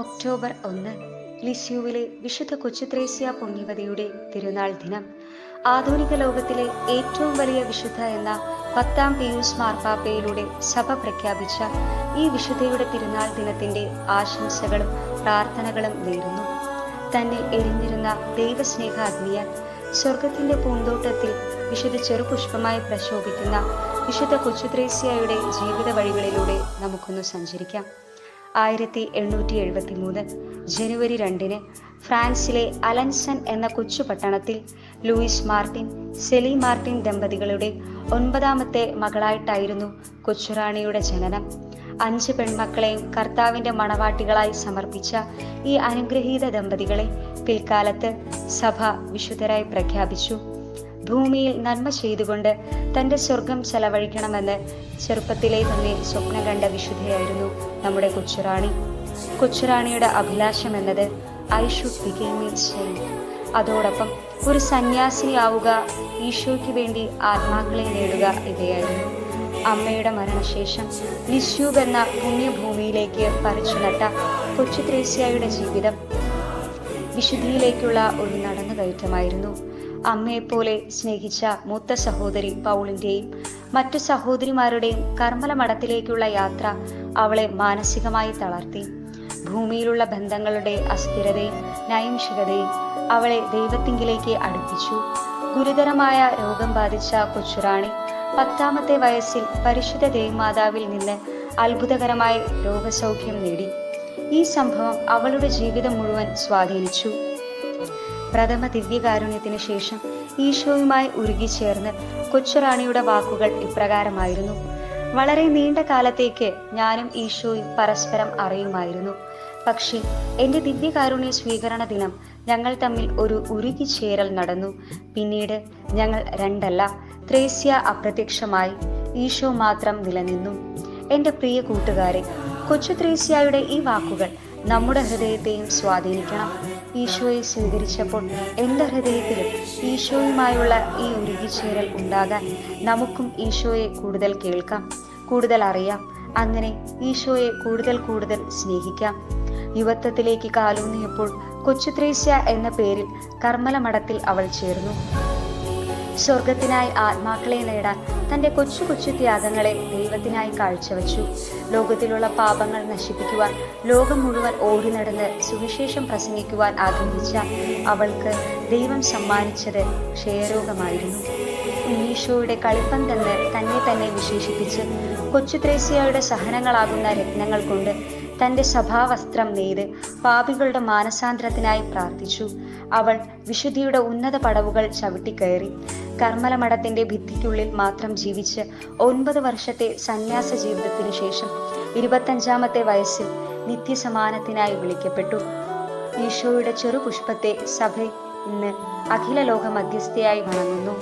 October 1 ലിസ്യൂവിലെ വിശുദ്ധ കൊച്ചുത്രേസ്യ പുണ്യവതിയുടെ തിരുനാൾ ദിനം. ആധുനിക ലോകത്തിലെ ഏറ്റവും വലിയ വിശുദ്ധ എന്ന 10-ാം പിയൂസ് മാർപ്പാപ്പയിലൂടെ സഭ പ്രഖ്യാപിച്ച ഈ വിശുദ്ധയുടെ തിരുനാൾ ദിനത്തിന്റെ ആശംസകളും പ്രാർത്ഥനകളും നേരുന്നു. തന്നിൽ എരിഞ്ഞിരുന്ന ദൈവസ്നേഹ അഗ്നിയാൽ സ്വർഗത്തിന്റെ പൂന്തോട്ടത്തിൽ വിശുദ്ധ ചെറുപുഷ്പമായി പ്രശോഭിക്കുന്ന വിശുദ്ധ കൊച്ചുത്രേസ്യയുടെ ജീവിത വഴികളിലൂടെ നമുക്കൊന്ന് സഞ്ചരിക്കാം. 1873 ജനുവരി 2 ഫ്രാൻസിലെ അലൻസൺ എന്ന കൊച്ചു പട്ടണത്തിൽ ലൂയിസ് മാർട്ടിൻ, സെലി മാർട്ടിൻ ദമ്പതികളുടെ 9ാമത്തെ മകളായിട്ടായിരുന്നു കൊച്ചുറാണിയുടെ ജനനം. 5 പെൺമക്കളെയും കർത്താവിന്റെ മണവാട്ടികളായി സമർപ്പിച്ച ഈ അനുഗ്രഹീത ദമ്പതികളെ പിൽക്കാലത്ത് സഭ വിശുദ്ധരായി പ്രഖ്യാപിച്ചു. ഭൂമിയിൽ നന്മ ചെയ്തുകൊണ്ട് തൻ്റെ സ്വർഗം ചെലവഴിക്കണമെന്ന് ചെറുപ്പത്തിലെ തന്നെ സ്വപ്നം കണ്ട വിശുദ്ധയായിരുന്നു നമ്മുടെ കൊച്ചുറാണി. കൊച്ചുറാണിയുടെ അഭിലാഷം എന്നത് I should become A Saint, അതോടൊപ്പം ഒരു സന്യാസിനിയാവുക, ഈശോയ്ക്ക് വേണ്ടി ആത്മാക്കളെ നേടുക ഇവയായിരുന്നു. അമ്മയുടെ മരണശേഷം ലിസ്യൂവ് എന്ന പുണ്യഭൂമിയിലേക്ക് പറിച്ചുനട്ട കൊച്ചുത്രേസ്യയുടെ ജീവിതം വിശുദ്ധിയിലേക്കുള്ള ഒരു നടന്നുകയറ്റമായിരുന്നു. അമ്മയെപ്പോലെ സ്നേഹിച്ച മൂത്ത സഹോദരി പൗളിന്റെയും മറ്റു സഹോദരിമാരുടെയും കർമ്മല മഠത്തിലേക്കുള്ള യാത്ര അവളെ മാനസികമായി തളർത്തി. ഭൂമിയിലുള്ള ബന്ധങ്ങളുടെ അസ്ഥിരതയും നൈമിഷികതയും അവളെ ദൈവത്തിങ്കിലേക്ക് അടുപ്പിച്ചു. ഗുരുതരമായ രോഗം ബാധിച്ച കൊച്ചുറാണി 10ാമത്തെ വയസ്സിൽ പരിശുദ്ധ ദേവമാതാവിൽ നിന്ന് അത്ഭുതകരമായി രോഗസൗഖ്യം നേടി. ഈ സംഭവം അവളുടെ ജീവിതം മുഴുവൻ സ്വാധീനിച്ചു. പ്രഥമ ദിവ്യകാരുണ്യത്തിന് ശേഷം ഈശോയുമായി ഉരുകിച്ചേർന്ന് കൊച്ചുറാണിയുടെ വാക്കുകൾ ഇപ്രകാരമായിരുന്നു: വളരെ നീണ്ട കാലത്തേക്ക് ഞാനും ഈശോയും പരസ്പരം അറിയുമായിരുന്നു. പക്ഷേ എൻ്റെ ദിവ്യകാരുണ്യ സ്വീകരണ ദിനം ഞങ്ങൾ തമ്മിൽ ഒരു ഉരുകിച്ചേരൽ നടന്നു. പിന്നീട് ഞങ്ങൾ രണ്ടല്ല, ത്രേസ്യ അപ്രത്യക്ഷമായി, ഈശോ മാത്രം നിലനിന്നു. എൻ്റെ പ്രിയ കൂട്ടുകാരെ, കൊച്ചു ത്രേസ്യയുടെ ഈ വാക്കുകൾ നമ്മുടെ ഹൃദയത്തെയും സ്വാധീനിക്കണം. ഈശോയെ സ്വീകരിച്ചപ്പോൾ എൻ്റെ ഹൃദയത്തിലും ഈശോയുമായുള്ള ഈ ഉരുകിച്ചേരൽ ഉണ്ടാകാൻ നമുക്കും ഈശോയെ കൂടുതൽ കേൾക്കാം, കൂടുതൽ അറിയാം. അങ്ങനെ ഈശോയെ കൂടുതൽ സ്നേഹിക്കാം. യുവത്വത്തിലേക്ക് കാലൂന്നിയപ്പോൾ കൊച്ചുത്രേസ്യ എന്ന പേരിൽ കർമ്മല മഠത്തിൽ അവൾ ചേർന്നു. സ്വർഗത്തിനായി ആത്മാക്കളെ നേടാൻ തൻ്റെ കൊച്ചു ത്യാഗങ്ങളെ ദൈവത്തിനായി കാഴ്ചവെച്ചു. ലോകത്തിലുള്ള പാപങ്ങൾ നശിപ്പിക്കുവാൻ ലോകം മുഴുവൻ ഓടി നടന്ന് സുവിശേഷം പ്രസംഗിക്കുവാൻ ആഗ്രഹിച്ച അവൾക്ക് ദൈവം സമ്മാനിച്ചത് ക്ഷയരോഗമായിരുന്നു. ഈശോയുടെ കളിപ്പന്തെന്ന് തന്നെ വിശേഷിപ്പിച്ച് കൊച്ചുത്രേസ്യയുടെ സഹനങ്ങളാകുന്ന രത്നങ്ങൾ കൊണ്ട് തൻ്റെ സഭാവസ്ത്രം നെയ്ത് പാപികളുടെ മാനസാന്തരത്തിനായി പ്രാർത്ഥിച്ചു. അവൾ വിശുദ്ധിയുടെ ഉന്നത പടവുകൾ ചവിട്ടിക്കയറി. കർമ്മല മഠത്തിന്റെ ഭിത്തിക്കുള്ളിൽ മാത്രം ജീവിച്ച് 9 വർഷത്തെ സന്യാസ ജീവിതത്തിന് ശേഷം 25ാമത്തെ വയസ്സിൽ നിത്യസമാനത്തിനായി വിളിക്കപ്പെട്ടു. ഈശോയുടെ ചെറുപുഷ്പത്തെ സഭ ഇന്ന് അഖില ലോക മധ്യസ്ഥയായി വണങ്ങുന്നു.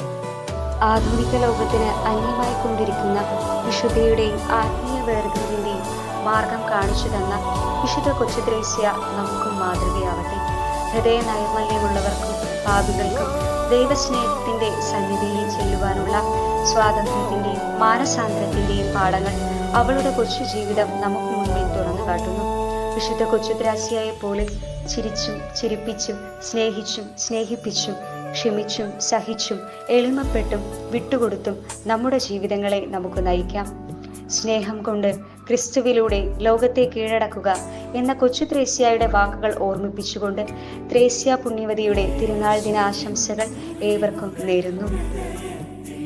ആധുനിക ലോകത്തിന് അന്യമായി കൊണ്ടിരിക്കുന്ന വിശുദ്ധയുടെയും ആത്മീയ വേർതിരിവിന്റെയും മാർഗം കാണിച്ചു തന്ന വിശുദ്ധ കൊച്ചുത്രേസ്യ നമുക്കും മാതൃകയാവട്ടെ. ഹൃദയ നൈർമല്യമുള്ളവർക്കും പാപികൾക്കും ദൈവസ്നേഹത്തിന്റെ സന്നിധിയിൽ ചെല്ലുവാനുള്ള സ്വാതന്ത്ര്യത്തിന്റെയും മാനസാന്തരത്തിന്റെയും പാഠങ്ങൾ അവളുടെ കൊച്ചു ജീവിതം നമുക്ക് മുന്നിൽ തുറന്നു കാട്ടുന്നു. വിശുദ്ധ കൊച്ചുത്രേസ്യയെ പോലെ ചിരിച്ചും ചിരിപ്പിച്ചും സ്നേഹിപ്പിച്ചും ക്ഷമിച്ചും സഹിച്ചും എളിമപ്പെട്ടും വിട്ടുകൊടുത്തും നമ്മുടെ ജീവിതങ്ങളെ നമുക്ക് നയിക്കാം. സ്നേഹം കൊണ്ട് ക്രിസ്തുവിലൂടെ ലോകത്തെ കീഴടക്കുക എന്ന കൊച്ചുത്രേസ്യയുടെ വാക്കുകൾ ഓർമ്മിപ്പിച്ചുകൊണ്ട് ത്രേസ്യ പുണ്യവതിയുടെ തിരുനാൾ ദിനാശംസകൾ ഏവർക്കും നേരുന്നു.